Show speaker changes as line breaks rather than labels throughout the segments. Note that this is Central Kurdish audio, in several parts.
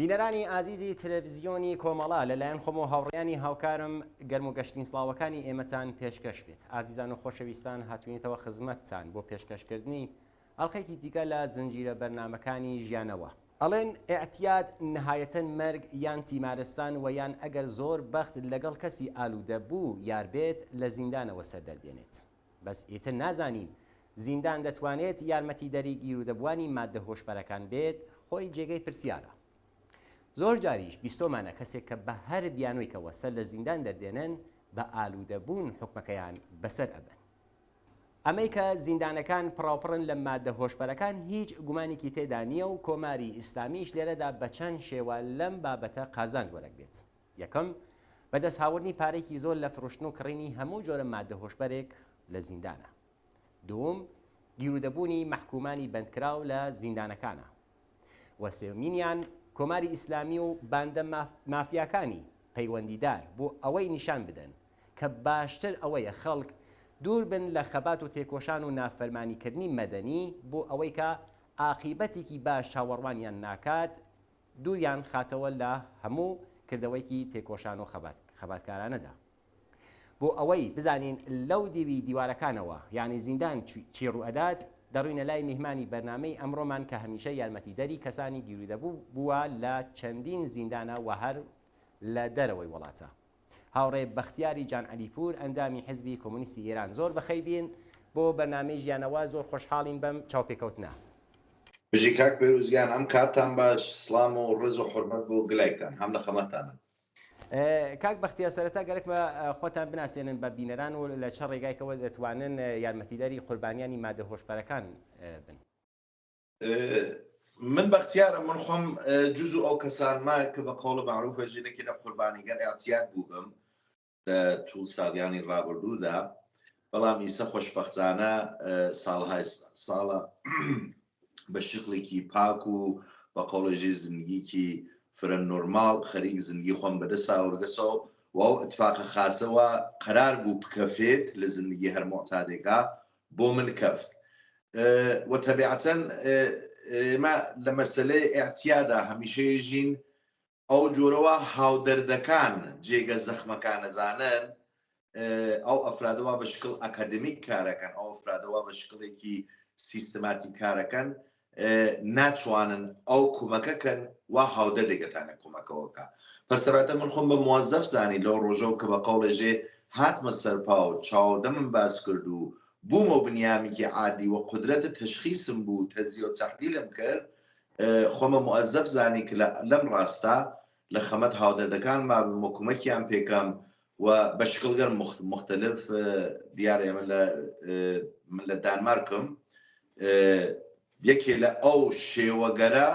بینەرانی ئازیزی تەلەڤیزیۆنی کۆمەڵا لەلایەن خۆم و هاوڕێیانی هاوکارم گەرم و گەشتین سڵاوەکانی ئێمەتان پێشکەش بێت. ئازیزان و خۆشەویستان هاتوونیتەوە خزمەتتان بۆ پێشکەشکردنی ئەڵلقەیەکی دیکە لە زنجیرە بەرنامەکانی ژیانەوە. ئەڵێن ئێعتیاد نهایەتەن مەرگ یان تیمارستان و یان ئەگەر زۆر بەخت لەگەڵ کەسی ئالوودە بوو یار بێت لە زیندانەوە سەردەردێنێت. بەس ئیتر نازانین زیندان دەتوانێت یارمەتیدەری گیرودەبوانی مادە هۆشبەرەکان بێت، خۆی جێگەی پرسیارە. زۆر جاریش بیستۆمانە کەسێک کە بە هەر بیانوویکەوە سەر لە زیندان دەردێنن بە ئالوودەبوون حکمەکەیان بەسەر ئەبن. ئەمەی کە زیندانەکان پڕاوپڕن لە مادە هۆشبەرەکان هیچ گومانێکی تێدا نییە و کۆماری ئیسلامیش لێرەدا بە چەند شێوە لەم بابەتە قازانج وەرەک بێت. یەکەم، بەدەست هاوردنی پارێکی زۆر لە فرۆشتن و کڕینی هەموو جۆرە مادە هۆشبەرێک لە زیندانە. دووەم، گیرودەبوونی مەحکومانی بەندکراو لە زیندانەکانە. و سێمینیان کۆماری ئیسلامی و باندە مافیاکانی پەیوەندیدار بۆ ئەوەی نیشان بدەن کە باشتر ئەوەیە خەڵک دوور بن لە خەبات و تێکۆشان و نافەرمانیکردنی مەدەنی بۆ ئەوەی کە عاقیبەتێکی باش چاوەڕوانیان ناکات دووریان خاتەوە لە هەموو کردەوەیکی تێکۆشان و خەباتکارانەدا. بۆ ئەوەی بزانین لەو دیوی دیوارەکانەوە یعنی زیندان چی ڕوئەدات، دەڕوینە لای میهمانی بەرنامەی ئەمڕۆمان کە هەمیشە یارمەتیدەری کەسانی گیرودەبوو بووە لە چەندین زیندانە و هەر لە دەرەوەی وڵاتە. هاوڕێ بەختیاری جان عەلیپور ئەندامی حیزبی کۆمونیستی ئێران، زۆر بەخێر بین بۆ بەرنامەی ژیانەوە، زۆر خۆشحاڵین بەم چاوپێکەوتنە.
بژی کاک بێروزگیان ئەم کاتتان باش، سڵام و ڕێز و حورمەت بۆ گلایتان هەم لە خەمەتانە.
کاک بەختیار سەرەتا گەرەکمە خۆتان بناسێنن بە بینەران و لە چه ڕێگایکەوە دەتوانن یارمەتیدەری قوربانیانی مادە هۆشبەرەکان بن.
من بەختیارم، من خۆم جزء ئەو کەسانمە کە بە قەوڵ معروفە ژنێکی لە قوربانیگەر ئێعتیاد بووبم لە توو ساڵیانی ڕابردوودا، بەڵام ئیسە خۆشبەختانە ساڵە بە شکڵێکی پاک و بە قەوڵێژی زندگیکی فرە نۆرماڵ خەریک زندگی خۆم بەدەسا وەرگەسەوە و ئەو ئەتفاقە خاسەوە قەرار بوو بکەفێت لە زندگی هەر مۆعتادێکا بۆ من کەفت. وتەبیعەتەن ئێمە لە مەسەلەی ئێعتیادا هەمیشەیەژین ئەو جۆرەوە هاودەردەکان جێگە زەخمەکان نەزانن، ئەو ئەفرادەوە بە شکل ئەکادمیک کارەکەن، ئەو ئەفرادەوە بە شکڵێکی سیستەماتی کارەکەن ناتوانن ئەو کومەکەکەن وا هاودەردێکەتانە کومەکەوەکە. پەسەرەتە من خۆم بە موەزەف زانی لەو ڕۆژەوە کە بە قەوڵێژێ هاتمە سەرپا و چاودەمم باس کرد و بوومە بنیامێکی عادی و قدرەتە تەشخیصم بوو، تەزیە و تەحلیلم کرد، خۆمە موەزەف زانی کە لەم ڕاستە لە خەمەت هاودەردەکان ما بم و کومەکیان پێکەم و بە شکڵگەر مختلف دیارە من لە دانمارکم یەکێ لە ئەو شێوەگەرە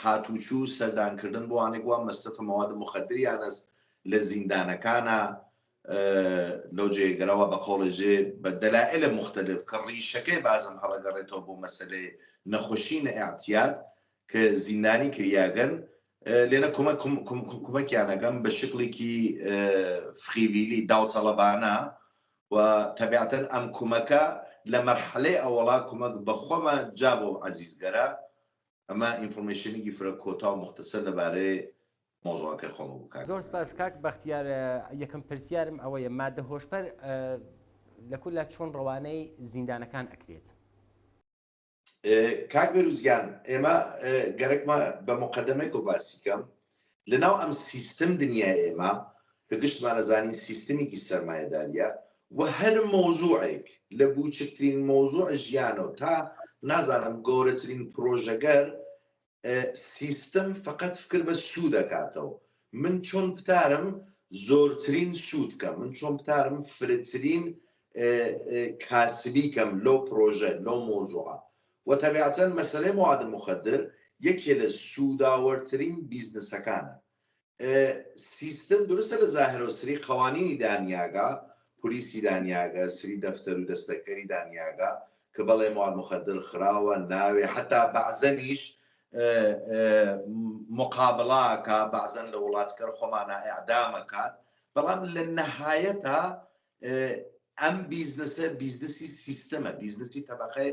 هاتوچوو سەردانکردن بۆ وانێک وا مەصرفە مەوادە مخەدریان هەست لە زیندانەکانە لەو جێگەرەوە بە قەوڵێژێ بە دەلائلە مختلف کە ڕیشەکەی بازم هەڵەگەڕێتەوە بۆ مەسەلەی نەخۆشینە ئێعتیاد کە زیندانی کریاگەن لێنە کومەکیانەکەم بە شکڵێکی فخیبیلی داوتەڵەبانە و تەبیعەتەن ئەم کومەکە لە مەرحەلەی ئەوەڵا کومەک بەخۆمە جا بۆ عەزیزگەرە. ئەمە ئینفۆرمێشنێکی فرە کۆتا و مختصر لەبارەی مۆزوعەکەی خۆمە بکات.
زۆر سپاس کاک بەختیار. یەکەم پرسیارم ئەوەیە مادە هۆشبەر لە چۆن ڕەوانەی زیندانەکان ئەکرێت؟
کاک بێروزگیان، ئێمە گەرەکمە بە مقەدەمەیەک و باسیکەم لەناو ئەم سیستم دنیای ئێمە کە گشتمانەزانی سیستمێکی سەرمایەداریە و هەر مۆزوعێک لە بچکترین مۆزوع ژیانەوە تا نازانم گەورەترین پرۆژەگەر سیستم فقط فکر بە سوود دەکاتەوە. من چۆن بتارم زۆرترین سوود کەم، من چۆن بتارم فرەترین کاسبی کەم لەو پرۆژە لەو مۆزوعە. و تەبیعەتەن مەسەلەی مواد مخدر یەکێ لە سووداوەرترین بیزنسەکانە. سیستم درستە لە زاهرە و سری قەوانینی دانیاگا، پلیسی دانیاگە، سری دەفتەر و دەستەکەری دانیاگا کە بەڵێ مواد مخدر خراوە ناوێ حتا بەعزەنیش مقابڵاکە، بەعزەن لە وڵاتکەر خۆمانە ئەعدامەکات، بەڵام لە نەهایەتە ئەم بیزنسە بیزنسی سیستەمە، بیزنسی تەبەقەی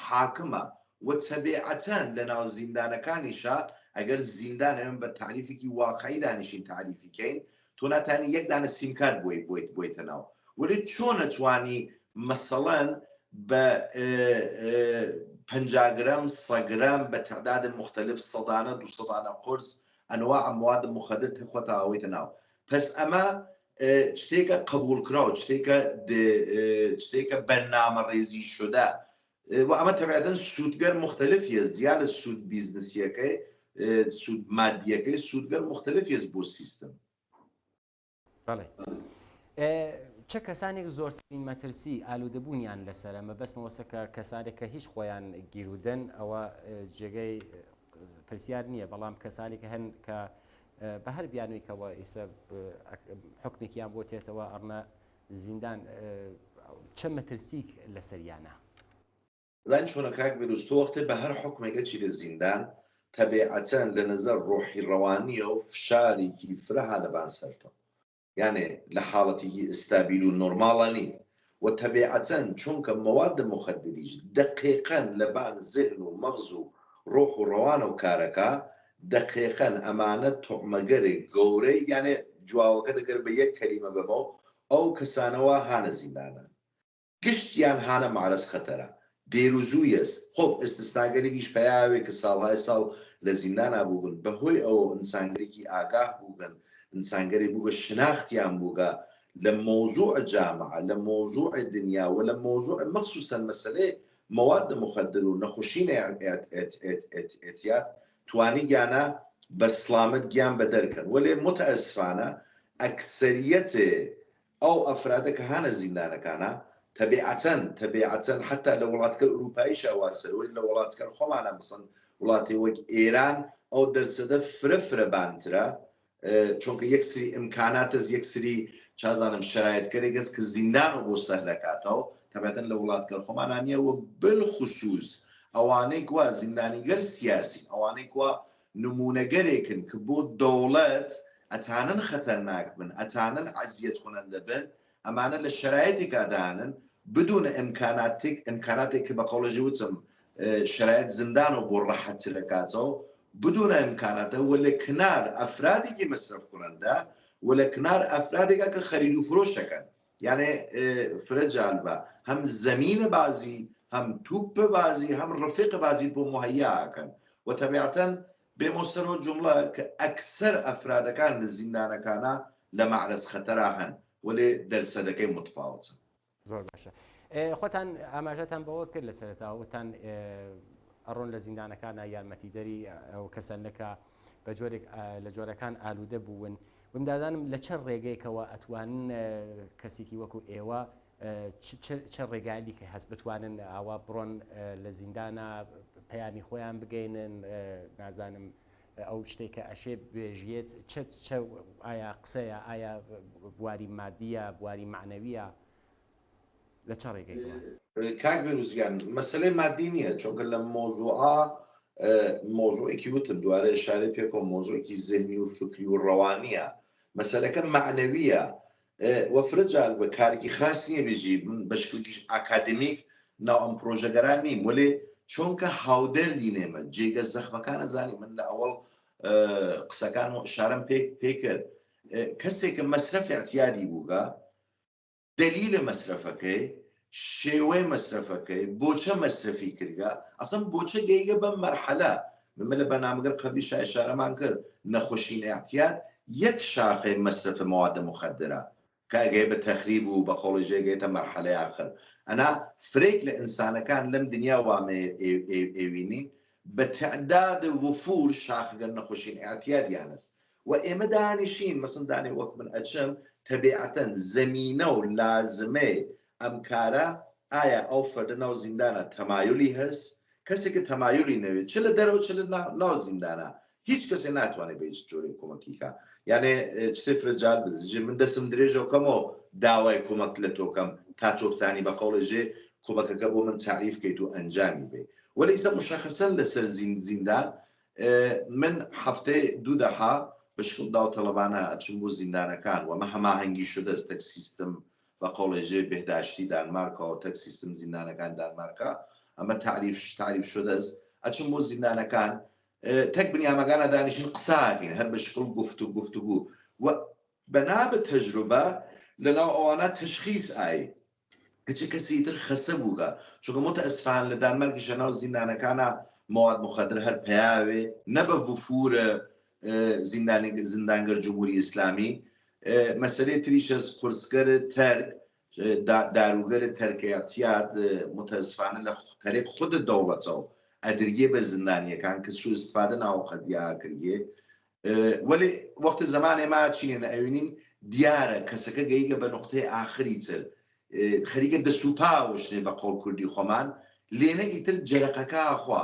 حاکمە و تەبیعەتەن لە ناو زیندانەکانیشە ئەگەر زیندان ئەمە بە تعریفێکی واقعی دانیشین تعریفیکەین تۆ ناتانی یەک دانە سیمکارد بۆیتە ناو ولی چۆن نەتوانی مەسەڵەن بە 50 گرام 100 گرام بە تعداد مختلف سەدانە 200 قرص ئەنواع مواد مخدر تخۆتە ئەوەیتە ناو پس ئەمە شتێکە قبولکراوە شتێکە بەرنامەڕێزی شدە و ئەمە تەبیعەتەن سوودگەر مختلفی هەست جیا لە سوود بیزنسیەکەی سوود مادیەکەی سوودگەر مختلفی هەست بۆ سیستم.
بەڵێ چه کەسانێک زۆرترین مەترسی ئالوودەبوونیان لەسەرە مەبەستمەوەسە کە کەسانێک کە هیچ خۆیان گیرودەن ئەوە جێگەی پرسیار نییە بەڵام کەسانێکە هەن کە بە هەر بیانوویکەوە ئیسە حکمێکیان بۆ تێتەوە ئەڕنە زیندان چە مەترسیک لەسەریانە
لان چۆنە کاک بێروز تۆ وەختێ بە هەر حکمێکە چی لە زیندان تەبیعەتەن لە نەزەر ڕۆحی ڕەوانیە و فشارێکی فرەها دەبان سەرتەوە یعنی لە حاڵەتێکی ئستابیل و نۆرماڵە نیت و تەبیعەتەن چونکە مەوادە مخدریش دقیقەن لەبان زێن و مەغز و ڕۆح و ڕەوانە و کارەکە دقیقەن ئەمانە تۆمەگەرێک گەورەی یانێ جواوەکە دەگەر بە یەک کەلیمە بەمەوە ئەو کەسانەوە هانە زیندانە گشتیان هانە معرەز خەتەرە دێروزوویەس خۆب ئستسناگەرێکیش پەیاوێ کە ساڵهای ساڵ لە زیندانا بووبن بەهۆی ئەوە ئینسانگەرێکی ئاگاه بووگەن ئینسانگەری بووگە شناختیان بووگە لە مۆزوع جامعە لە مۆزوع دنیا و لە مۆزوع مەخصوصەن مەسەلەی مواد مخدر و نەخۆشینە ئێتیات توانی گیانە بە سلامت گیان بە دەرکەن وەلێ متەئەسفانە ئەکسەریەتێ ئەو ئەفرادە کە هانە زیندانەکانە تەبیعەتەن حتا لە وڵاتگەر ئوروپاییش ئەوا سەرەوەی لە وڵاتگەر خۆمانە بسن وڵاتی وەک ئێران ئەو دەرسەدە فرە بانترە چونکە یەکسری ئیمکاناتە یەکسری چازانم شرایەتکەرێک هەست کە زیندان و بۆ سەهلەکاتەوە تەبیعەتەن لە وڵاتگەر خۆمانە نییەوە بالخصوص ئەوانەی وا زیندانیگەر سیاسی ئەوانەی وا نمونەگەرێکن کە بۆ دەوڵەت ئەتانن خەتەرناک بن ئەتانن عەزیەت خۆنەندە بن ئەمانە لە شرایەتێکا دانن بدون ئیمکاناتێک کە بە قەوڵەژی وتم شرایەت زیندان و بۆ ڕەحەتترەکاتەوە بدون ئیمکاناتە و لە کنار ئەفرادێکی مەصرف کوڕەندە و لە کنار ئەفرادێکە کە خەرید و فرۆشەکەن یعنی فرە جالبە هەم زەمینە بازی هەم توپ بازی هەم ڕفیق بازیت بۆ مهەیاکەن و تەبیعەتەن بێمۆستەرەوە جومڵە کە ئەکسەر ئەفرادەکان لە زیندانەکانە لە معرەز خەتەرا هەن وەلێ دەرسەدەکەی متفاوتن
زۆر باشە خۆتان ئاماژەتان بەوە کرد لە سەرەتاوەتان ئەڕۆن لە زیندانەکانە یارمەتیدەری ئەو کەسەنەکە بە جۆرێک لە جۆرەکان ئالوودە بوون ومدادانم لە چەند ڕێگەیەکەوە ئەتوانن کەسێکی وەکو ئێوە چه ڕێگایلی کە هەست بتوانن ئاوا بڕۆن لە زیندانە پەیامی خۆیان بگەینن نازانم ئەو شتێکە ئەشێ بێژێت ئایا قسەیە ئایا بواری مادیە بواری معنەویە لە چه ڕێگەی
کاک بێروزگیان مەسەلەی مادی نییە چونکە لە مۆزوعێکی وتم دوارە ئشارەی پێکۆ مۆزوعێکی زێنی و فکری و ڕەوانیە مەسەلەکە معنەویە وەفرەجال بە کارێکی خاص نییە بێژی بەشکلکیش ئاکادمیک ناو ئەم پرۆژەگەران نیم وەلێ چونکە هاودەردی نێمە جێگە زەخمەکانە زانی من لە ئەوڵ قسەکان و ئشارەم پێ کرد کەسێکە مەصرەفی اعتیادی بووگە دلیلە مەصرەفەکەی شێوەی مەصرەفەکەی بۆچە مەصرەفی کردگە ئەسڵ بۆچە گەیگە بەم مەرحەلە من لە بەنامەگەر قەبلیش ئشارەمان کرد نەخۆشینە اعتیاد یەک شاخەی مەصرف مواد مخدرە کە ئەگەی بە تەخریب و بە قۆڵژێگەیتە مەرحەلەی آخر ئەنا فرێک لە ئینسانەکان لەم دنیا وامە ئێوینین بە تعداد وفور شاخگەر نەخۆشین اعتیادیان است و ئێمە دانیشین مەسن دانێ وەک من ئەچم تەبیعەتەن زەمینە و لازمەی ئەم کارە ئایا ئەو فەردە ناو زیندانە تەمایلی هەست کەسێکە تەمایلی نەوێت چ لە دەرەوە چ لە ناو زیندانە هیچ کەسێ ناتوانێت بە هیچ جۆرێک کۆمەکیکە یانێ چتێ فرەجال بدەجێ من دەسم درێژەکەمەوە داوای کۆمەک لە تۆکەم تا چۆکتانی بە قەوڵێژێ کۆمەکەکە بۆ من تعریف کەیت و ئەنجامی بێ وەلی ئیسا مشخصەن لەسەر زیندان من هەفتەی دوو دەها بەشکل داوطلبانە ئەچم بۆ زیندانەکان و ئەمە هەماهەنگی شدەست تەک سیستم بە قەوڵێژێ بێداشتی دانمارکەوە تەک سیستم زیندانەکان دانمارکە ئەمە تعریف شدەست ئەچم بۆ زیندانەکان تەک بنیامەکانە دانیشن قساکەین هەر بە شکڵ گفتوگو و بەنابە تەجروبە لەناو ئەوانە تەشخیص ئای کەچ کەسی تر خەسە بووگە چونکە متەئەسفان لە دانمارکیشە ناو زیندانەکانە مواد مخدر هەر پیاوێ نەبە بفورە زیندانگەر جمهوری ئیسلامی مەسەلەی تریشە قورسگەرە تەرک داروگەرە تەرکەیاتیات متەئەسفانە لە طريق خود دەوڵەتەوە ئەدرگێ بە زیندانیەکان کە سوء استفادە ناو قەدیا کردێ وەلی وەختە زمانێ ما چینە ئەوینین دیارە کەسەکە گەیگە بە نقطەی ئاخری تر خەریکە دەسوپاوشنێ بە قۆڵ کوردی خۆمان لێنە ئیتر جەرەقەکە ئاخوا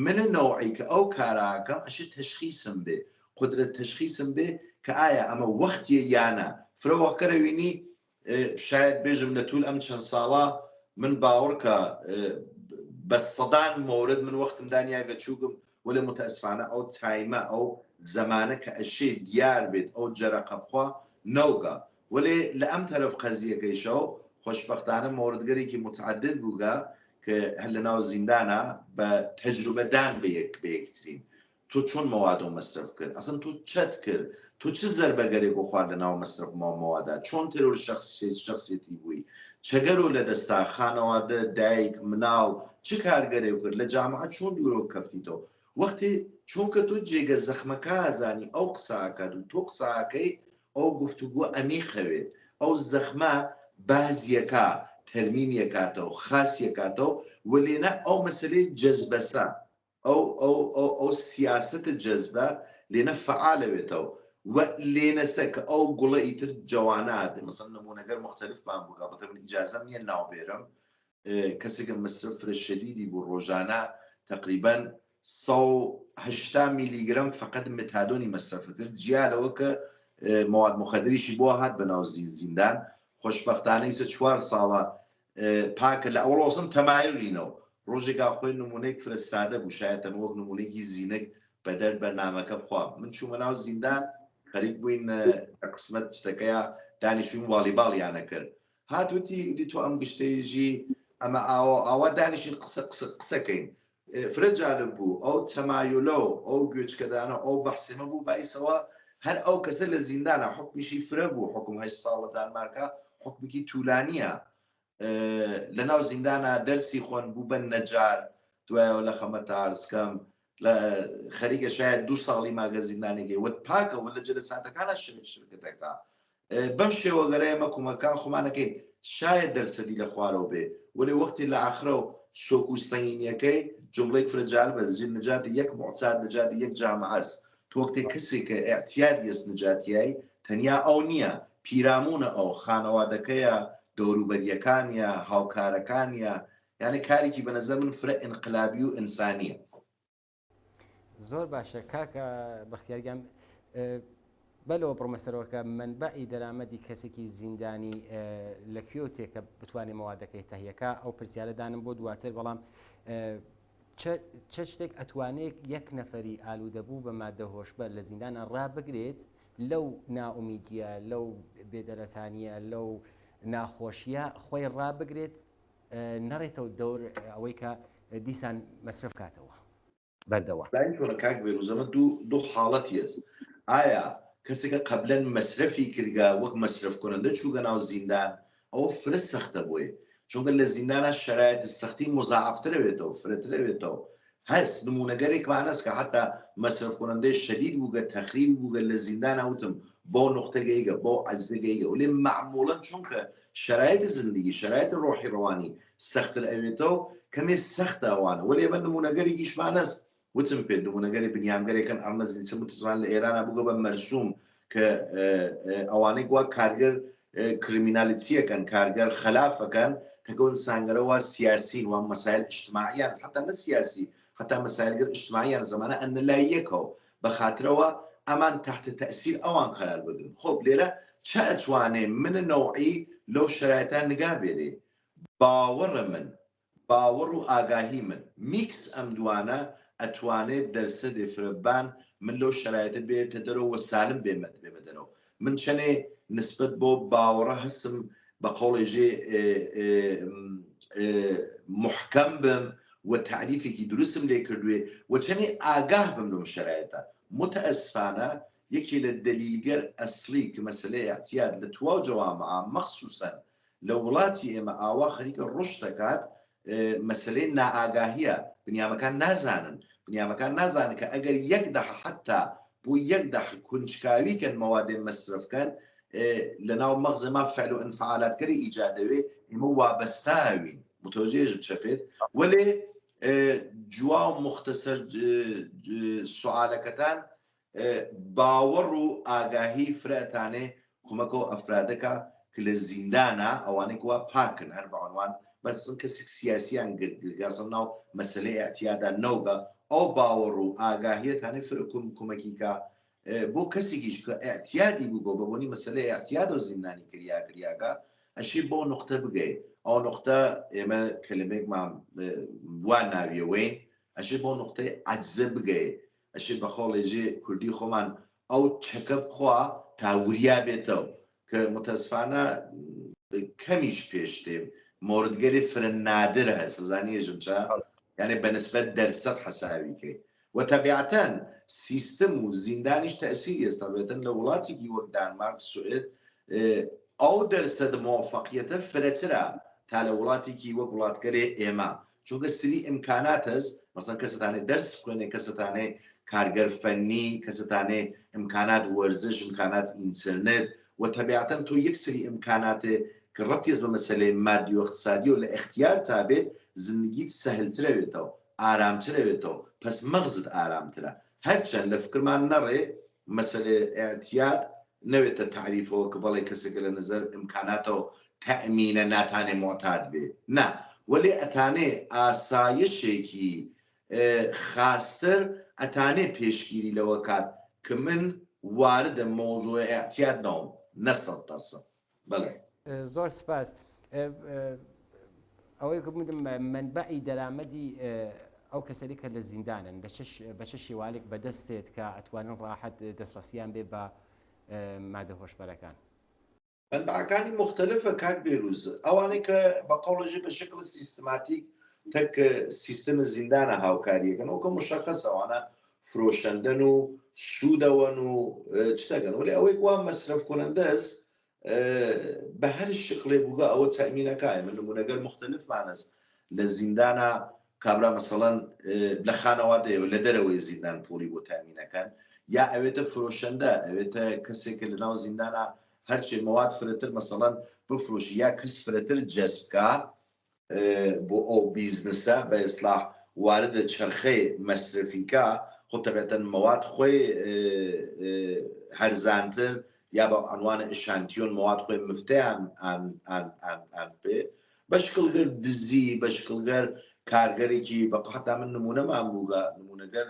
منە نەوعی کە ئەو کاراکەم ئەشت تەشخیصم بێ قدرت تەشخیصم بێ کە ئایا ئەمە وەختیە یانە فرەوەکەرەوینی شاید بێژم لە توول ئەم چەند ساڵە من باوەڕکە بە سەدان مورد من وەختم دانیاگە چووگم وەلێ متەئەسفانە ئەو تایمە ئەو زەمانە کە ئەشێ دیار بێت ئەو جەرەقە بخوا نەوگە وەلێ لە ئەم تەرەف قەزیەکەیشەوە خۆشبەختانە موردگەرێکی متعدد بووگە کە هەر لە ناو زیندانە بە تەجروبەدان بە یەکترین تۆ چۆن مەوادە و مەصرف کرد ئەسن تۆ چەت کرد تۆ چ زەربەگەرێک بۆ خوارد لە ناو مەصرف مەوادا چۆن تێرۆر شخصیەتی بووی چەگەرۆ لە دەستا خانەوادە دایک مناڵ چ کارگەرێک کرد لە جامعە چۆن دوورۆ کەفتیتەوە وەختی چونکە تۆ جێگە زەخمەکە ئازانی ئەو قساکات و تۆ قساکەی ئەو گفتوگووە ئەمی خەوێت ئەو زەخمە بازیەکە تەرمیمیەکاتەوە خاصیەکاتەوە وەلێنە ئەو مەسلەی جەزبەسە ئەو سیاسەتە جەزبە لێنە فعالەوێتەوە و لێنەسە کە ئەو گوڵە ئیتر جوانات مثلا نمونەگەر مختلفمان بووگە بەتە من ئیجازەم نیە ناوبێرم کەسێکە مەصرف شەدیدی بوو ڕۆژانە تقریبا 180 میلیگرم فقط متادۆنی مەصرف کرد جیالەوە کە مواد مخدریشی بۆ هات بە ناو زیندان خۆشبەختانەی 4 ساڵە پاکە لە ئەوڵۆسم تەمایلینەوە ڕۆژێکا خۆی نمونەیەک فرستادە بوو شاید تەمە وەک نمونەیەکی زیینەک بە دەر بەرنامەکە بخوا من چوومە ناو زیندان خەریک بووین قسمەت شتەکەیە دانیشتوین والیباڵیانە کرد هاتوتی تۆ ئەم گشتەیەژی ئەمە ئاوا دانیشین قسەکەین فرەجارب بوو ئەو تەمایلە و ئەو گوێچکەدانە ئەو بەحسێمە بوو بایسەوە هەر ئەو کەسە لە زیندانە حکمیشی فرە بوو حکم 8 ساڵە دانمارکە حکمێکی توولانیە لە ناو زیندانە دەرسی خۆن بوو بە نەجار دوایەوە لە خەمە تارسکەم لە خەریکە شاید 2 ساڵی ماگە زیندانێکی وت پاکە و لە جلساتەکانە شرکتەکە بەم شێوەگەرەیە ئەمە کومەکان خۆمانەکەین شاید دەرسەدی لە خوارەوە بێ وەلێ وەختی لە ئاخرە و سۆک و سەنگینیەکەی جملەی فرەجار بەدەجێت نەجاتی یەک معتاد نەجاتی یەک جامعەس تۆ وەختی کەسێکە ئەعتیادی ئەست نەجاتیایی تەنیا ئەو نییە پیرامونە ئەو خانەوادەکەیە دەوروبەریەکانیە هاوکارەکانیە یعنی کارێکی بەنەزە من فرە ئینقلابی و ئینسانیە
زۆر باشە کاکە بەختیارگەم بەلەوە پڕۆمەسەرەوەکە منبعی دەرامەدی کەسێکی زیندانی لەکوێ تێکە بتوانێت مەوادەکەی تەهیەکە ئەو پرسیارەدانم بۆ دواتر بەڵام چ شتێک ئەتوانێت یەک نەفەری ئالوودەبوو بە مادە هۆشبەر لە زیندانە ڕابگرێت لەو ناومیدیە لەو بێدەرەسانیە لەو ناخۆشیە خۆی ڕابگرێت نەڕێتەوە دەور ئەوەی کە دیسان مەصرف کاتەوە بەردەوە
چۆنە کاک بێروزەمە دوو حاڵەتی هەست ئایا کەسێکە قەبلەن مەصرفی کردگا وەک مەصرف کننده چووگە ناو زیندان ئەوە فرە سەختە بۆیە چونکە لە زیندانە شەرایەتی سەختی مزاعفترەوێتەوە فرەترەوێتەوە هەست نمونەگەرێکمان هەست کە حتا مەصرف کننده شەدید بووگە تەخریب بووگە لە زیندانە وتم بۆ نقطەگەیگە بۆ عەجزەگەیگە و لێ معموڵەن چونکە شەرایەتی زندگی شەرایەتی ڕۆحی ڕەوانی سەختتر ئەوێتەوە کەمێ سەختە ئەوانە وەلێ بە نمونەگەرێکیشمان هەست وتم پێ نمونەگەری بنیامگەرێکن ئەرمەزی متزوان لە ئێرانە بووگە بە مەرسووم کە ئەوانەی وا کارگەر کریمینالیتیەکەن کارگەر خلافەکەن تەگەون سانگەرەوە سیاسی و مەسائل اجتماعیان حتا نە سیاسی حتا مەسائلگەر اجتماعیان زمانە ئەن لای یەکەوە بە خاطرەوە ئەمان تحت تەئسیر ئەوان قەرار بگرن خۆ لێرە چ ئەتوانێ منە نەوعی لەو شەرایەتان نگا بێرێ باوەڕە من باوەڕ و ئاگاهی من میکس ئەم دوانە ئەتوانێت دەرسەدێ فرەبان من لەو شەرایەتە بێتە دەرەوە سالم بێمە دەرەوە من چەنێ نسبت بۆ باوەڕە هەستم بە قۆڵێژێ محکەم بم و تعریفێکی دروستم لێ کردوێ و چەندی ئاگاه بم لەم شرایطە متەئەسفانە یەکێ لە دەلیلگەر ئەسلی کە مەسلەی احتیاط لە تواو جەوامع مەخسووسەن لە وڵاتی ئێمە ئاوا خەریکە ڕشت دەکات مەسلەی نائاگاهیە بنیامەکان نازانن بنیامەکان نازانن کە ئەگەر یەک دەح حتا بۆ یەک دەح کونجکاویکەن مەوادێ مەصرفکەن لە ناو مەغزەما فعل و انفعالاتکەری ئیجادەوێ ئێمە وابەستاوین متوجهش بچەپێت وەلێ جوا و مختصر سوالەکەتان باوەڕ و ئاگاهی فرەتانێ کۆمەکەەوە ئەفرادەکە کە لە زیندانە ئەوانێک وا پاکن هەر بەعنوان بەسن کەسی سیاسیان گرگاسم ناو مەسلەی ئەتیادا نەوگە ئەو باوەڕ و ئاگاهیەتانێ فرکم کومەکیکە بۆ کەسێکیش کە ئەتیادی بوو بۆ بەبوونی مەسلەی ئەتیاد و زیندانی کریاگە ئەشی بۆ نقطە بگەیت ئەو نقطە ئێمە کلمێکمان وان ناویەوەین ئەشی بۆ نقطەی عەجزە بگەیت ئەشی بە خۆڵێژێ کوردی خۆمان ئەو چەکە بخوا تاوریا بێتەوە کە متەسفانە کەمیش پێشتێم موردگەری فرن نادر هەست زانیێژم چا یعنی بەنسبەت دەرسەد حەساویکەی وتەبیعەتەن سیستم و زیندانیش تەسیری ئێستا بێتن لە وڵاتێکی وەک دانمارک سوئد ئەو دەرسەد موفەقیەتە فرەترە تا لە وڵاتێکی وەک وڵاتگەرێ ئێمە چونکە سری ئیمکانات هەست مەسەن کەسەتانێ دەرس بخوێنێ کەسەتانێ کارگەر فەنی کەسەتانێ ئیمکانات وەرزش ئیمکانات ئینترنێت وتەبیعەتەن تۆ یەک سری ئیمکاناتێ کە ڕەبتیز بە مەسەلەی مادی و اقتصادی و لە اختیار تابێت زندگیت سەهلترەوێتەوە ئارامترەوێتەوە پس مەغزت ئارامترە هەرچەند لە فکرمان نەڕێ مەسەلەی ئەتیاد نەوێتە تعریفەوە کە بەڵێ کەسێکە لە نظر ئیمکاناتەوە تەئمینە ناتانێ معتاد بێ نا وەلێ ئەتانێ ئاسایشێکی خاستر ئەتانێ پێشگیری لەوە کات کە من واردە مۆزوع ئەتیاد نەوم نە 100% بەڵێ
زۆر سپاس ئەوەی گوتم منبعی دەرامەدی ئەو کەسەری کە لە زیندانن بە چه شێوالێک بەدەستێت کە ئەتوانن ڕاحەت دەستڕەسییان بێ بە مادە هۆشبەرەکان
منبعەکانی مختلفە کاک بێروز ئەوانەی کە بە قەوڵەژی بە شکل سیستماتیک تەک سیستەمە زیندانە هاوکاریەکەن ئەوکە مشەخەس ئەوانە فرۆشەندن و سوودەوەن و چتەکەن ولی ئەوەی وا مەصرف کننده است بە هەر شکلێ بووگە ئەوە تەمینەکە من نمونەگەر مختلفمان است لە زیندانە کابرا مەسەڵەن لە خانەوادەیە لە دەرەوەی زیندان پۆلی بۆ تامینەکەن یا ئەوێتە فرۆشەندە ئەوێتە کەسێکە لە ناو زیندانە هەرچێ مواد فرەتر مەسەڵەن بفرۆشی یا کەس فرەتر جەستکە بۆ ئەو بیزنسە بە ئیسلاح واردە چرخەی مەصرفیکە خۆ تەبێتەن مواد خۆی هەرزانتر یا بە عنوانە ئشانتیۆن مواد خۆی مفتەیان پێ بەشکڵگەر دزی بەشکڵگەر کارگەرێکی بە قەحتا من نمونەمان بووگە نمونەگەر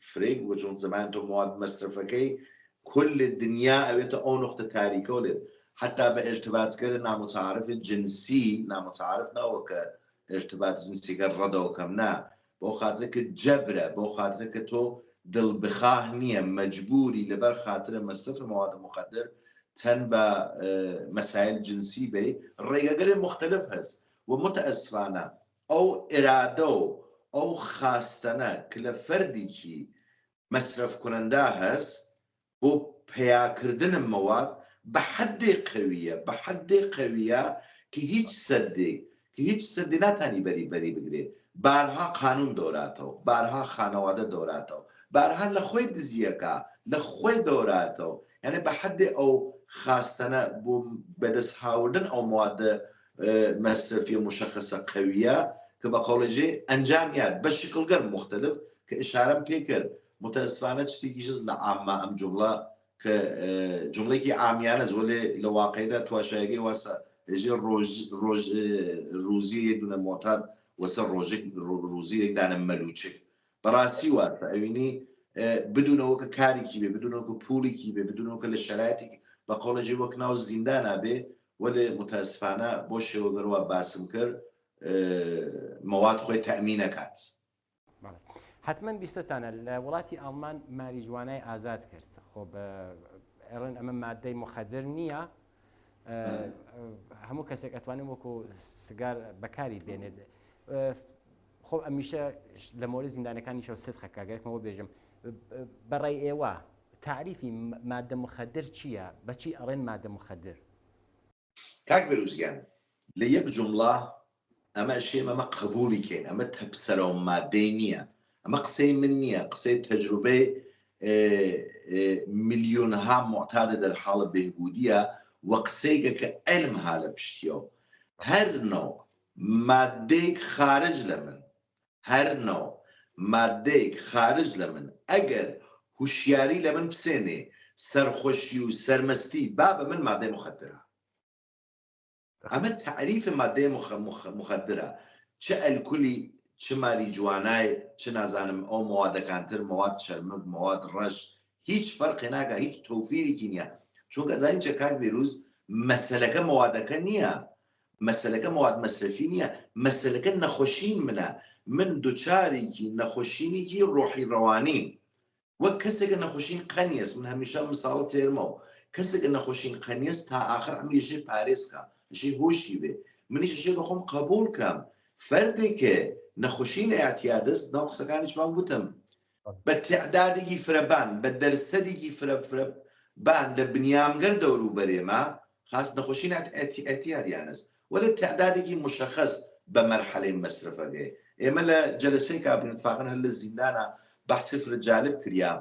فرێک وە چۆن زەمان تۆ مواد مەصرفەکەی كل الدنيا ئەوێتە ئەو نقطە تاریکە لێت حتا بە ارتباطگەر نامتعارف جنسی نامتعارف ناوەکە ارتباط جنسیگە ڕەدەوە کەم نا بۆ خاطرکە جەبرە بۆ خاطرکە تۆ دڵبخاه نییە مەجبوری لەبەر خاطرە مەصرف مواد مخدر تەن بە مەسایل جنسی بێ ڕێگەگەری مختلف هەست و متەئەسفانە ئەو ئێرادە و ئەو خاستەنە کە لە فەردێکی مەصرف کننده هەست بۆ پیاکردن مواد بە حدێ قەویە کە هیچ سەدێ ناتانی بەری بگرێت بارها قانون دۆراتەوە بارها خانەوادە دۆراتەوە بارها لە خۆی دزیەکە لە خۆی دۆراتەوە یعنی بە حدێ ئەو خاستەنە بۆ بەدەست هاوردن ئەو موادە مەصرفی مشخصە قەویە کە بە قەوڵێژێ ئەنجامیات بە شکلگەر مختلف کە ئشارەم پێ کرد متەئەسفانە شتێکی جز لە عامە ئەم جملە کە جملەیەکی عامیانە زۆلێ لە واقعیدا تواشایەکەی واسە ژێ ڕوزی دونە مۆتاد وەسەر ڕوزیەک دانە مەلوچێک بەڕاستی واتە ئەوینی بدونەوە کە کارێکی بێ بدونەوە کە پوڵێکی بێ بدونەوە کە لە شەرایەتێکی بە قەوڵەژێ وەک ناو زیندانە بێ وەلێ متەئەسفانە بۆ شێوەگەرەوە باسم کرد مواد خۆی تەمینەکات
حتمما بیستتانە لە وڵاتی ئەڵمان ماریجوانای ئازاد کرد خۆ ئێڵێن ئەمە مادەی مخەدر نییە هەموو کەسێک ئەتوانێت وەکو سگار بەکاری بێنێت خۆ ئەمیشە لە مۆری زیندانەکانیشەوە سێت خەکاگەرێکمەوە بێژم بەڕێی ئێوە تعریفی مادە مخدر چییە؟ بەچی ئەڵێن مادە مخدر؟
کاک بەروزگیان لە یەک جمڵە ئەمە شێم ئەمە قبولی کەین ئەمە تەپسەرەوە مادەی نییە ئەمە قسەی من نییە قسەی تەجروبەی ملیۆنها معتادە دەرحاڵە بێهبودیە و قسەیەکە کە علم ها لە پشتیەوە هەر نەوە مادەیەک خارج لە من هەر نەوە مادەیەک خارج لە من ئەگەر هوشیاری لە من بسێنێ سەرخۆشی و سەرمەستی با بە من مادەی مخدرە ئەمە تعریف مادەی مخدرە چ ئەلکولی چ ماریجوانای چ نازانم ئەو موادەکانتر مواد چەرمک مواد ڕەش هیچ فەرقی ناکە هیچ تۆفیرێکی نییە چونکە زانین چە کاک بێروز مەسەلەکە موادەکە نییە مەسەلەکە مواد مەسرفی نییە مەسەلەکە نەخۆشین منە من دووچارێکی نەخۆشینێکی ڕۆحی ڕەوانیم وەک کەسێکە نەخۆشین قەنیەست من هەمیشە مساڵە تێرمەوە کەسێکە نەخۆشین قەنیەست تا ئاخر ئەم ێژێ پارێزکە ژێ هۆشی بێ منیش ژێ بەخۆم قبول کەم فەردێکێ نەخۆشین ئەعتیادەست ناو قسەکانیشمان گوتم بە تەعدادێکی فرەبان بە دەرسەدێکی فرەبان لە بنیامگەر دەوروبەرێمە خاص نەخۆشین ئەعتیادیانست وەلە تەعدادێکی مشەخەص بە مەرحەلەی مەسرفەکەی ئێمە لە جەلسەی کابراتفاقن هەر لە زیندانە بەحسی فرەجالب کریا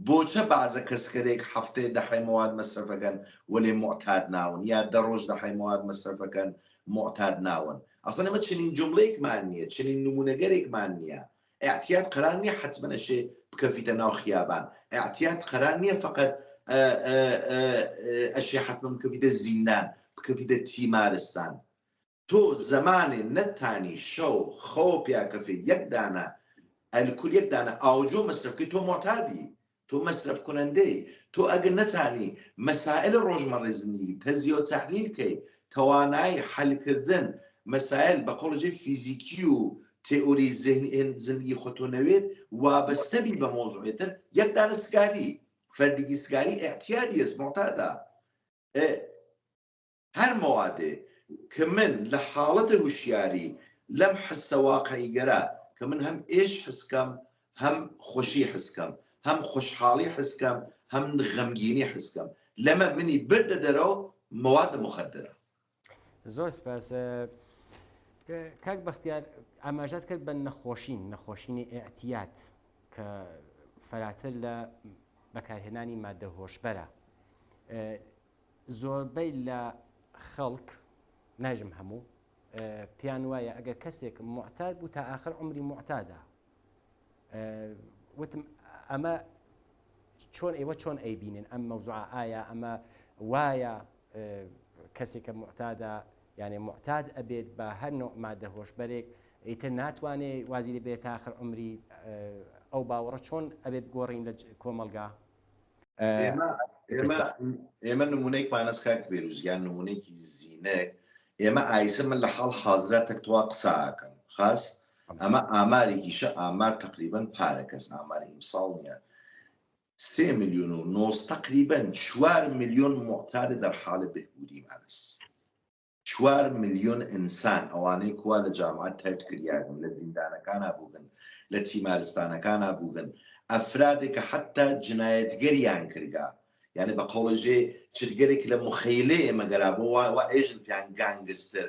بۆچە بەعزە کەسکەرێک هەفتەیە دەحەی مواد مەسرفەکەن وەلێ معتاد ناون یا دە ڕۆژ دەحەی مواد مەسرفەکەن معتاد ناون ئەسڵەن ئەمە چنین جملەیەکمان نییە چنین نمونەگەرێکمان نییە اعتیاد قرار نییە حتمما ئەشێ بکەفیتە ناو خیابان اعتیاد قرار نییە فقط ئەشێ حتمما بکەفیتە زیندان بکەفیتە تیمارستان تۆ زمانێ نەتانی شەو خەوە پیاکەفێ یەک دانە ئەلکول یەک دانە ئاوجۆ مەسرفکەی تۆ معتادی تۆ مەسرف کنەندەی تۆ ئەگەر نەتانی مەسائل ڕۆژمەڕەی زندگی تەزیە و تەحلیل کەی توانایی حلکردن مەسائل بە قۆڵژێ فیزیکی و تئۆری زندگی خۆتۆنەوێت وابەستەبی بە مۆزوعێتر یەک دانە سکاری فەردێکی سکاری ئەعتیادی ئەست معتادە هەر موادێ کە من لە حاڵەتە هوشیاری لەم حسە واقعیگەرە کە من هەم ئێش حسکەم هەم خۆشی حسکەم هەم خۆشحاڵی حسکەم هەم غەمگینی حسکەم لەمە منی بردە دەرەوە مواد مخدرە
زۆر سپاس کاک بەختیار ئاماژات کرد بە نەخۆشینی ئەعتیاد کە فەراتر لە بەکارهێنانی مادە هۆشبەرە زۆربەی لە خەڵک ناژم هەموو پیان وایە ئەگەر کەسێک معتاد بوو تا ئاخر عمری معتادە وتم ئەمە چۆن ئێوە چۆن ئەیبینن ئەم مەوزوعە ئایا ئەمە وایە کەسێکە معتادە یعنی معتاد ئەبێت بە هەر نوع مادە هۆشبەرێک ئیتر ناتوانێت وازی لێ بێت تا ئاخر عمری ئەو باوەڕە چۆن ئەبێت گۆڕین لە کۆمەلگا
ئێمە نمونەیەکمانەست کاک بێروزگیان نمونەیەکی زیینەک ئێمە ئایسە من لە حاڵ حاضرە تەکتوا قساکەم خاص ئەمە ئامارێکیشە ئامار تقریبا پارە کەس ئاماری ئیمساڵ نییە 3 ملیۆن و 9 تقریبا 4 ملیۆن معتاد دەرحاڵە بهبودی مانەست 4 ملیۆن ئینسان ئەوانەی کوا لە جامعات تەرد کریاگن لە زیندانەکانە بووگن لە تیمارستانەکانە بووگن ئەفرادێک کە حتا جنایەتگەریان کردگا یعنی بە قۆڵژێ چگەرێک لە مخەیلێ ئێمەگەرا بۆ وا ئێژن پیان گانگستر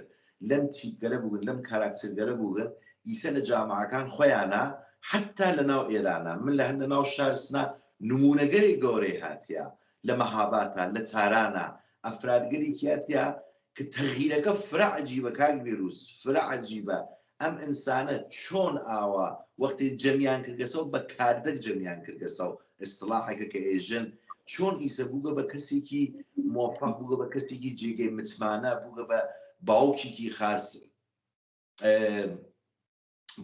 لەم تیپگەرە بووگن لەم کاراکتەرگەرە بووگن ئیسە لە جامعەکان خۆیانە حتا لە ناو ئێرانە من لە هەندە ناو شارسنا نمونەگەری گەورەی هاتیە لە مەهاباتە لە تارانە ئەفرادگەری هاتیە کە تەغییرەکە فرە عەجیبە کاک بێروز فرە عەجیبە ئەم ئینسانە چۆن ئاوە وەختی جەمیان کردگەسەوە بە کاردەک جەمیان کردگەسەوە ئیستلاحێکە کە ئێژن چۆن ئیسە بووگە بە کەسێکی مۆفەق بووگە بە کەسێکی جێگەی متمانە بووگە بە باوکێکی خاص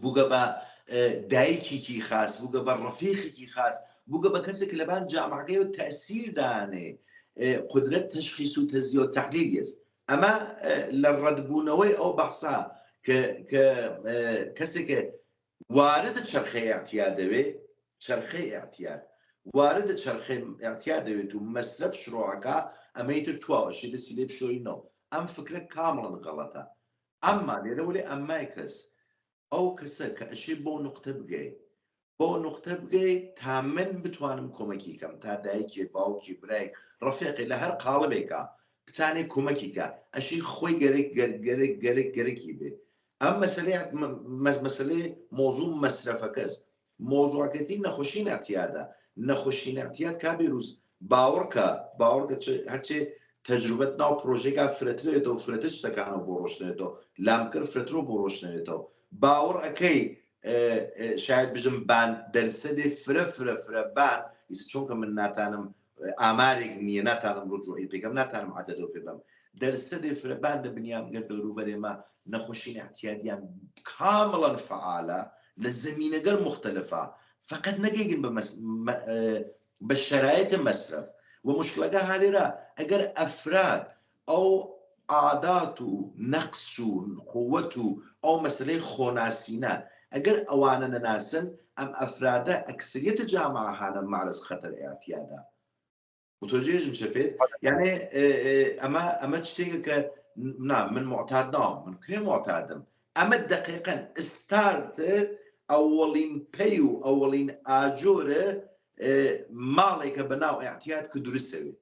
بووگە بە دایکێکی خاص بووگە بە ڕەفیقێکی خاص بووگە بە کەسێک لەبان جامعەکەیەوە تەئسیر دانێ قدرەت تەشخیص و تەزیە و تەحلیلی است ئەمە لە ڕەتبوونەوەی ئەو بەحسا کە کەسێکە واردە چەرخەی ئەعتیاد دەوێت چەرخەی ئەعتیاد واردە چەرخەی ئەعتیاد دەوێت و مەسرەف شڕۆعەکە ئەمەی تر تواوەشی دەستی لێ بشۆینەوە ئەم فکرە کامڵەن غەڵەتە ئەمما لێرە وەلێ ئەمای کەس ئەو کەسە کە ئەشێ بۆ نقطە بگەی بۆ نقطە بگەی تا من بتوانم کۆمەکی کەم تا دایکێ باوکی برای ڕفێقی لە هەر قاڵبێکە بتانێ کۆمەکیکە ئەشی خۆی گەرەکی بێ ئەم مەسلەی مۆزوع مەسرەفەکەس مۆزوعەکەتی نەخۆشی ناتیادا نەخۆشی ناتیات کابێروز باوەڕکە هەرچێ تەجروبەت ناو پرۆژێکا فرەترێتەوە فرەتر شتەکانەوە بۆ ڕۆشنێتەوە لامکرد فرەترۆ بۆ ڕۆشنێتەوە باوەڕ ئەەکەی شاید بژم بان دەرسەدێ فرە بان چونکە من ناتانم ئامارێک نییە ناتانم ڕجوعی پێکەم ناتانم عادەدۆ پێ بم دەرسەدێ فرەبان لە بنیامگەر دەوروبەرێمە نەخۆشی احتیادیان کامڵەن فعالە لە زمینەگەر مختلفە فقط نەگەیگن بە شرایط مەصرف و مشکلەکە هالێرە ئەگەر ئەفراد ئەو عادات و نەقص و قووەت و ئەو مەسلەی خۆناسینە ئەگەر ئەوانە نەناسن ئەم ئەفرادە ئەکسریەتە جامعهانە معرض خەتەر ئاعتیادا متوجهێژم شەپێت یعنی ئەمە شتێکە کە من معتاد ناوم من کوێ معتادم ئەمە دقیقەن ئستارت ئەوەڵین پێی و ئەوەڵین ئاجۆرە ماڵێکە بەناو ئاعتیاد کە دروستەوێت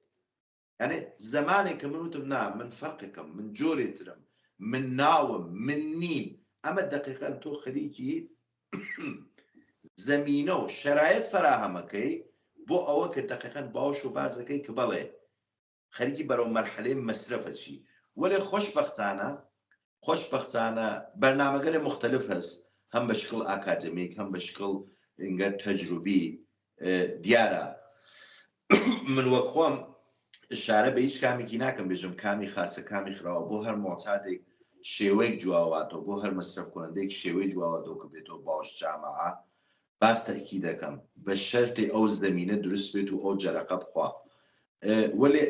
یعنی زمانێکە من وتم من فەرقێکم من جۆرێترم من ناوم من نیم ئەمە دقیقەن تۆ خەریکی زمینە و شرایط فراهەمەکەی بۆ ئەوە کە دقیقەن باوش و بازەکەی کە بەڵێ خەریکی بەرەو مەرحەلەی مەسرەفە چی وەلێ خۆشبەختانە بەرنامەگەری مختلف هەست هەم بە شکڵ ئاکادمیک هەم بە شکڵ ئینگەر تەجروبی دیارە من وەک خۆم شارە بە هیچ کامێکی ناکەم بێژم کامی خاصە کامی خراوە بۆ هەر معتادێک شێوەیەک جواواتەوە بۆ هەر مەسرف کنندەیەک شێوەی جواواتەوە کە بێتەوە باش جامعە باس تەکی دەکەم بە شەرتی ئەو زەمینە دروست بێت و ئەو جەرەقە بخوا وەلێ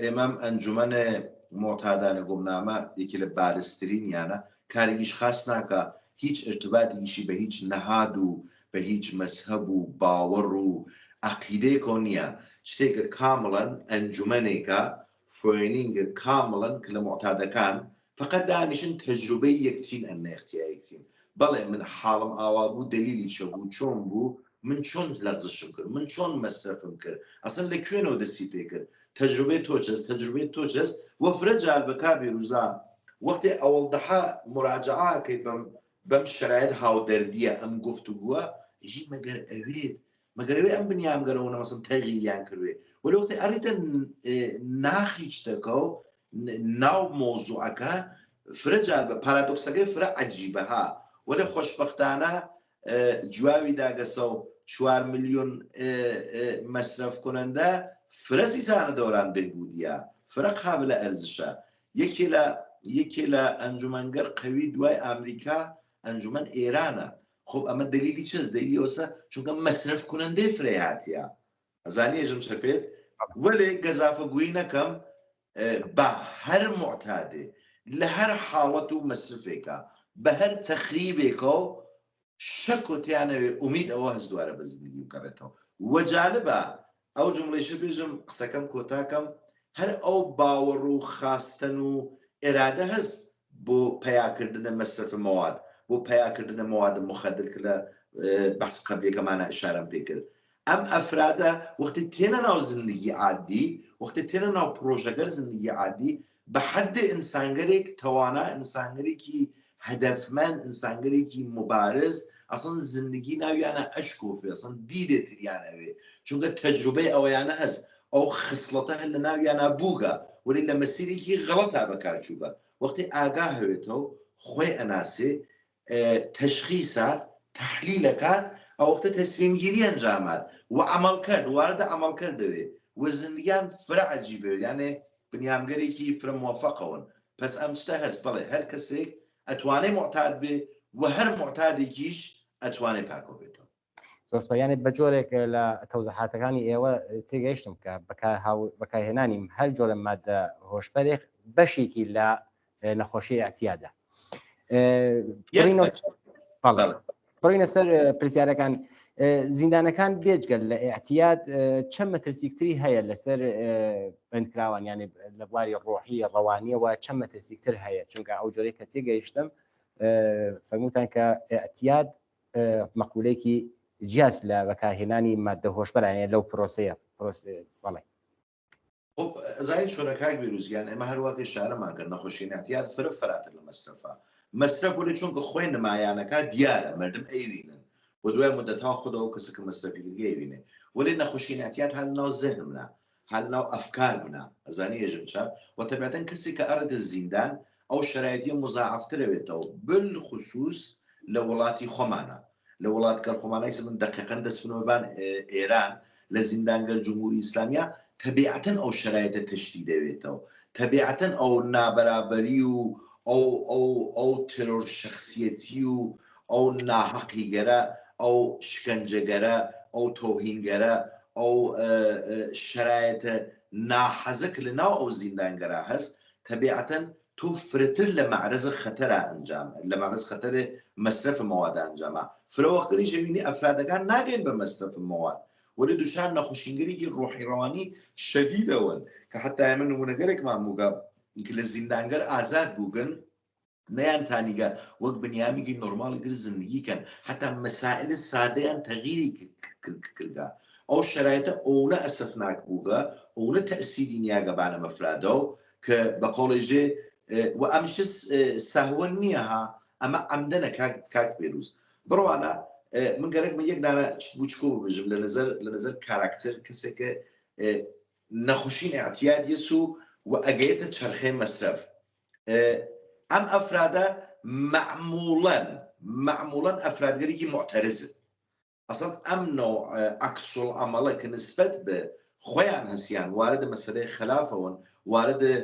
ئێمەم ئەنجومەنە معتادانە گومنامە یەکی لە بارزترینیانە کارێکیش خاص ناکە هیچ ارتباطێکیشی بە هیچ نەهاد و بە هیچ مەسهەب و باوەڕ و عەقیدەیەکۆ نییە شتێکە کامڵەن ئەنجومەنێکە فۆینینگە کامڵەن کە لە معتادەکان فقط دانیشن تەجروبەی یەکچین ئەنەختیایەکچین بەڵێ من حاڵم ئاوا بوو دلیلی چە بوو چۆن بوو من چۆن لەرزشم کرد من چۆن مەسرفم کرد ئەسن لە کوێنەوە دەستی پێ کرد تەجروبەی تۆ چەست وەفرە جال بە کابی ڕووزا وەختی ئەوەڵدەها مراجعاکەی بەم شرایط هاودەردیە ئەم گفتوگووە ژی مەگەر ئەم بنیامگەرەوە مەسن تەغیریان کردوێ وەلەوەختی ئەریتە ناخی شتەکە و ناو مۆزوعەکە فرە جال بە پارادۆکسەکەی فرە عەجیبەها وەلێ خۆشبەختانە جواوی داگەسە و 4 ملیۆن مەصرف کننده فرەسی زانە دەوران بهبودیە فرە قابلە ئەرزشە یەکێ لە ئەنجومەنگەر قەوی دوای ئامریکا ئەنجومەن ئێرانە خب ئەمە دلیلی چەست دلیلیەوەسە چونکە مەصرف کنندەی فرە هاتیە ئەزانیێژم شەپێت وەلێ گەزافە گویی نەکەم بە هەر معتادێ لە هەر حاڵەت و مەصرفێکە بە هەر تەخریبێکە و شەک وتیانەوێ ئومید ئەوە هەست دوارە بە زندگی بکەڕێتەوە وەجالبە ئەو جملەیشە بێژم قسەکەم کۆتاکەم هەر ئەو باوەڕ و خاستن و ئێرادە هەست بۆ پەیاکردنە مەصرف مەواد بۆ پەیاکردنە مەوادە مخەدر کە لە بەحس قەبلێکەمانە ئشارەم پێ کرد ئەم ئەفرادە وەختی تێنە ناو زندگی عادی وەختی تێنە ناو پرۆژەگەر زندگی عادی بە حەدی ئینسانگەرێک تەوانا ئینسانگەرێکی هەدەفمەند ئینسانگەرێکی مبارز ئەسڵ زندگی ناویانە ئەشکۆفێ ئەسڵ دیدێتریانەوێ چونکە تەجروبەی ئەوەیانە هەست ئەو خصلەتە هەر لە ناویانە بووگە وەلی لە مەسیرێکی غەڵەتا بەکارچووبە وەختی ئاگا هەوێتەوە خۆی ئەناسێ تەشخیصات تەحلیلەکات ئەوەختە تەسلیمگیری ئەنجامات و عەمەڵکرد واردە عەمەڵکرد دەوێ و زندگیان فرە عەجیبە یانێ بنیامگەرێکی فرە موفەقەون پس ئەم شتە هەست بەڵێ هەر کەسێک ئەتوانێ معتاد بێ و هەر معتادێکیش ئەتوانێ پاکۆ بێتەوە
دۆستپەیانێت بە جۆرێک لە تەوزەحاتەکانی ئێوە تێگەیشتم کە بەکارهێنانیم هەر جۆرە مادە هۆشبەرێک بەشێکی لە نەخۆشی ئاعتیادە بڕینە سەر پرسیارەکان زیندانەکان بێجگەل لە ئاعتیاد چەند مەترسیکتری هەیە لەسەر بەندکراوان یعنی لە بواری ڕۆحی ڕەوانیەوە چەند مەترسیکتر هەیە چونکە ئەو جۆرەی کە تێگەیشتم فەرمووتان کە ئەتیاد مەقولەیەکی جیاز لە بەکارهێنانی مادە هۆشبەرانە لەو پرۆسەیە بەڵێ.
خب زای چۆنە کاک بیرروزیان ئێمە هەروەکە شارەمان کرد نەخۆشی ناتیات فراتر لە مەسرفە مەسرف ولی چونکە خۆی نمایانەکە دیارە مردم ئەیوینن بۆ دوای مدەتها خودەوە کەسەکە مەسرفی ئەیوینێ ولی نەخۆشی ناتیات هەل ناو زەهنمنا هەل ناو ئەفکار بنا ئەزانی ێژم چا وتەبێتەن کەسی کە ئەرەدە زیندان ئەو شرایەتی مزاعفترەوێتەوە بالخصوص لە وڵاتی خۆمانە لە وڵاتکە خۆمانای من دقیقەن دەستفنەوەبان ئێران لە زیندانگەر جمهوری ئیسلامیە تەبیعەتەن ئەو شرایەتە تشتی دەوێتەوە تەبیعەتەن ئەو نابەرابەری و ئەو ترۆر شخصیەتی و ئەو ناحەقیگەرە ئەو شکنجەگەرە ئەو تۆهینگەرە ئەو شرایەتە ناحەزەک لە ناو ئەو زیندانگەرە هەست تەبیعەتەن تو فرتر لە معرض خەتەرە ئەنجام لە معرض خەتەرێ مەسرف مەوادە ئەنجامە فرەوەقری ژەوینی ئەفرادەکان ناگەین بە مەسرف مەواد ولی دوشان نەخۆشینگەرێکی ڕۆحی ڕەوانی شەدیدەوەن کە حتا ئێمە نمونەگەرێکمان موگە لە زیندانگەر ئازاد بووگن نەیان تانیگە وەک بنیامێکی نۆرماڵی تر زندگیکەن حتا مەسائل سادەیان تەغیری کردگا ئەو شرایطە ئەوونە ئەسەفناک بووگە ئەوونە تەئسیری نیاگەبانە مەفرادەوە کە بە قۆڵێژێ و ئەمش سەهوە نییە ها ئەمە ئەمدەنە کاک بێروز بڕوانە من گەرەک من یەک دانە بچکۆ ببژم لە نظر کاراکتەر کەسێکە نەخۆشین ئەعتیادیەس و ئەگەیەتە چەرخەی مەسرف ئەم ئەفرادە معموڵەن ئەفرادگەرێکی معتەرزن ئەسڵ ئەم نوع عەکسوڵ عەمەڵە کە نسبەت بە خۆیان هەسیان واردە مەسەلەی خلافەون واردە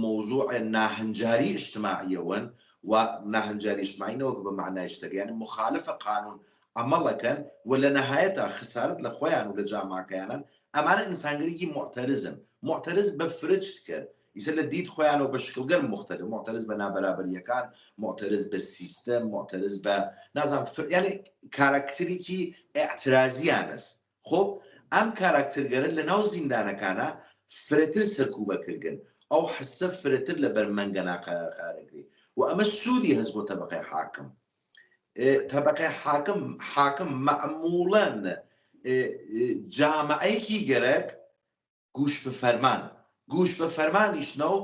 موضوع ناهەنجاری اجتماعیەوەن و ناهەنجاری اجتماعینەوە بە معنای شتەکە یعنی مخالفە قانون عمەڵەکەن و لە نەهایەتە خسارت لە خۆیان و لە جاماکەیانن ئەمانە ئینسانگەرێکی معتەرزن معتەرز بە فرجت کرد ئیسە لە دیت خۆیان و بە شکلگەر مختلف معتەرز بە نابەرابەریەکان معتەرز بە سیستەم معتەرز بە نازانم یعنی کاراکتەرێکی ئاعترازیانەس خۆ ئەم کاراکتەرگەرە لە ناو زیندانەکانە فرەتر سەرکوبەکردن ئەو حسە فرەتر لە بەرمەنگە ناقەرارەکری و ئەمە سوودی هەست بۆ تەبەقەی حاکم تەبەقەی حاکم معموڵەن جامعەیەکی گەرەک گوش بە فەرمانیشنە و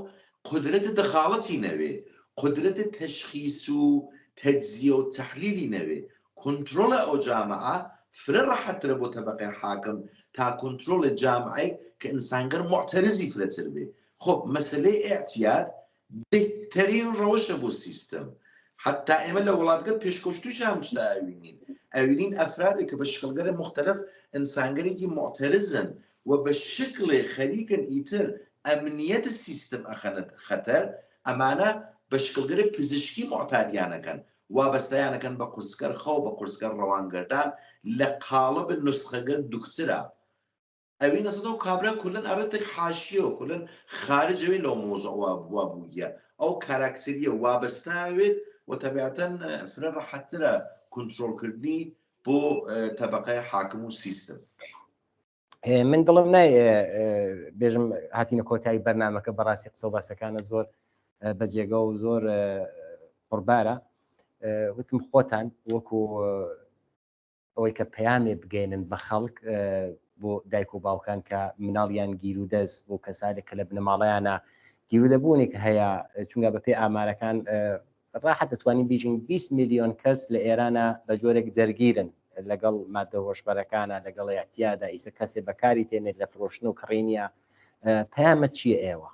قدرەتە دەخاڵەتی نەوێ قدرەتە تەشخیص و تەجزیە و تەحلیلی نەوێ کنترۆلە ئەو جامعە فرە ڕەحەترە بۆ تەبەقەی حاکم تا کنترۆلە جامعەی کە ئینسانگەر معتەرزی فرەتر بێ خب مەسلەی ئاعتیاد بهترین ڕەوشە بۆ سیستم حتا ئێمە لە وڵاتگەر پێشکەشتوش هەم شتا ئەوینین ئەفرادێک کە بە شکلگەرە مختلف ئینسانگەرێکی معتەرزن و بە شکلێ خەریکن ئیتر ئەمنیەتە سیستم ئەخەنێت خەتەر ئەمانە بە شکلگەرە پزیشکی معتادیانەکەن وابەستەیانەکەن بە قورسکەر خەو بە قورسکەر ڕەوانگەردان لە قاڵب نوسخەگەر دوکترە ئەوی نەسەدە و کابرا کولن ئەرەتێک حاشیە و کولن خارجەوەی لەو مۆزوع وابوویە ئەو کاراکتەریە وابەستاوێت و تەبیعەتەن فرە ڕەحەترە کنترۆلکردنی بۆ تەبەقەی حاکم و سیستم
من دڵم نایە بێژم هاتینە کۆتایی بەرنامەکە بەڕاستی قسە و باسەکانە زۆر بەجێگە و زۆر قوربارە وتم خۆتان وەکو ئەوەی کە پەیامێ بگەێنن بە خەڵک بۆ دایک و باوکان کە مناڵیان گیر و دەست بۆ کەسانێک کە لە بنەماڵیانە گیرودەبوونێک هەیە چونکە بە پێی ئامارەکان ڕاحەت دەتوانین بیژین 20 میلیۆن کەس لە ئێرانە بە جۆرێک دەرگیرن لەگەڵ مادە هۆشبەرەکانە لەگەڵ ئاعتیادا ئیسە کەسێک بەکاری تێنێت لە فرۆشتن و کڕینیە پەیامە چییە ئێوە؟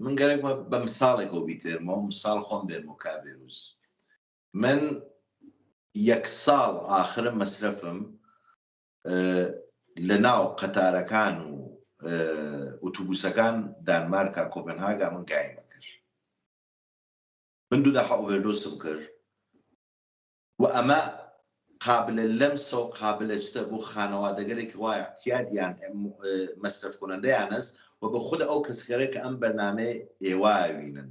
من گەرێک بە مساڵێکەوە بیتێرمەوە مساڵ خۆم بێم و کابێروز من یەک ساڵ ئاخرە مەسرفم لە ناو قەتارەکان و ئۆتوبوسەکان دانمارکا کۆپنهاگا من گایمە کرد من دوو دەفع ئۆڤەردۆسم کرد و ئەمە قابلە لەمسە و قابلە چتە بۆ خانەوادەگەرێکی وایە احتیاجیان مەسرف کونەندەیان هەست و بە خودە ئەو کەسکەرە کە ئەم بەرنامەیە ئێوایبینن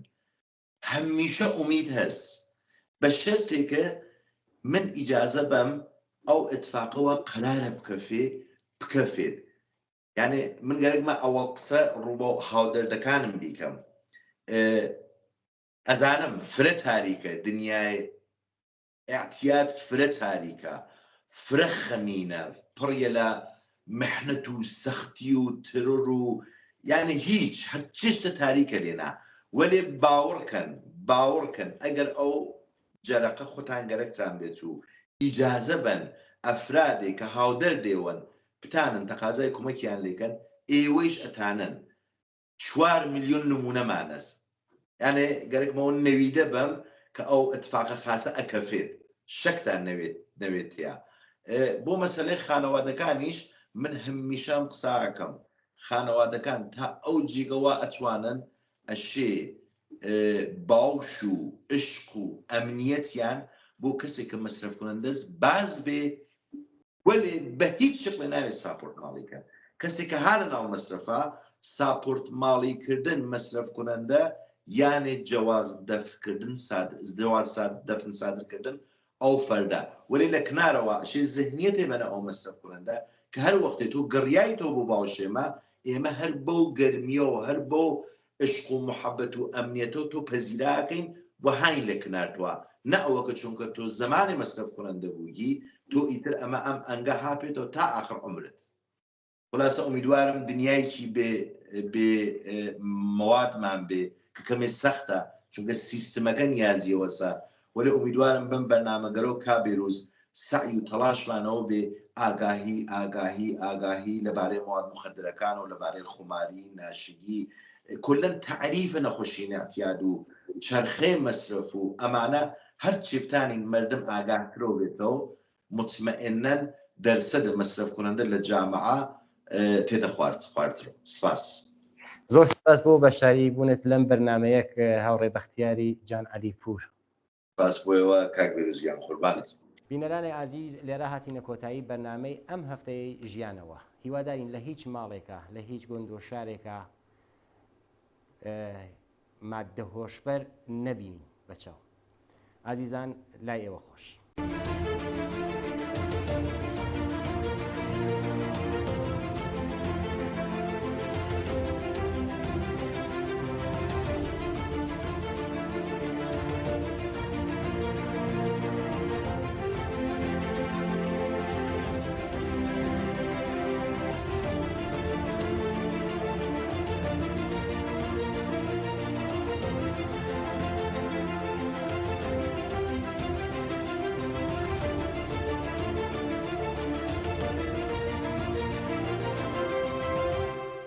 هەمیشە ئومید هەست بە شەرتێکە من ئیجازە بەم ئەو ئەتفاقەوە قەرارە بکەفێت یعنی من گەرێکمە ئەوە قسە ڕووبە هاودەردەکانم بیکەم ئەزانم فرە تاریکە دنیای ئاعتیاد فرە تاریکە فرە خەمینە پڕیە لە محنەت و سەختی و ترۆر و یعنی هیچ هەرچێشتە تاریکە لێنا وەلێ باوەڕکەن ئەگەر ئەو جەرەقە خۆتان گەرەکتان بێت و ئیجازە بن ئەفرادێک کە هاودەر دێوەن بتانن تەقازای کومەکیان لێکەن ئێوەیش ئەتانن 4 ملیۆن نمونەمانەس یانێ گەرەکمەوە نەویدە بەم کە ئەو ئەتفاقە خاسە ئەکەفێت شەکتان نەوێتە بۆ مەسەلەی خانەوادەکانیش من هەمیشەم قساکەم خانەوادەکان تا ئەو جێگەوە ئەتوانن ئەشێ باوش و عشق و ئەمنیەتیان بۆ کەسێک کە مەسرف کنەندەست باز بێ وەلێ بە هیچ شکڵێ ناوێت ساپۆرت ماڵیکە کەسێک کە هانە ناو مەسرفە ساپۆرت ماڵیکردن مەسرف کنەندە یانێ جواز دەفکردن جواز دەفن سادرکردن ئەو فەردە وەلێ لە کنارەوە ئەشێ زەهنیەتێ بەنە ئەو مەسرف کنەندە کە هەر وەختێت تۆ گەڕیایتەوە بۆ باوشێمە ئێمە هەر بەو گەرمیەوە هەر بۆ عشق و محەبەت و ئەمنیەتەوە تۆ پەزیراکەین وەهاین لە کنارتوە نە ئەوەکە چونکە تۆ زمانی مەسرف کنەندە بوویی تۆ ئیتر ئەمە ئەم ئەنگە هاپێتەوە تا ئاخر عمرت خلاصە ئومیدوارم دنیایکی بێ موادمان بێ کە کەمێ سەختە چونکە سیستمەکە نیازیەوەسە وەلێ ئومیدوارم بم بەرنامەگەرەوە کابێروز سعی و تەلاشلانەوە بێ ئاگاهی لەبارەی مواد مخدرەکان و لەبارەی خماری ناشگی کلەن تعریفە نەخۆشی ئاعتیاد و چرخەی مەسرف و ئەمانە هەر چێبتانی مردم ئاگاهکرەوە بێتەوە مطمئنەن دەرسەدە مەسرف کنەندە لە جامعە تێدە خواردتەوە سپاس
زۆر سپاس بۆ بەشداری بوونت لەم بەرنامەیەک هاوڕێ بەختیاری جان عەلیپور
سپاس بۆیەوە کاک بێروزگیان قوربانت
بینەرانی عزیز لێرە هاتینە کۆتایی بەرنامەی ئەم هەفتەی ژیانەوە هیوادارین لە هیچ ماڵێکە لە هیچ گوند و شارێکە مادە هۆشبەر نەبینی بەچاو عزیزان لای ئێوە خۆش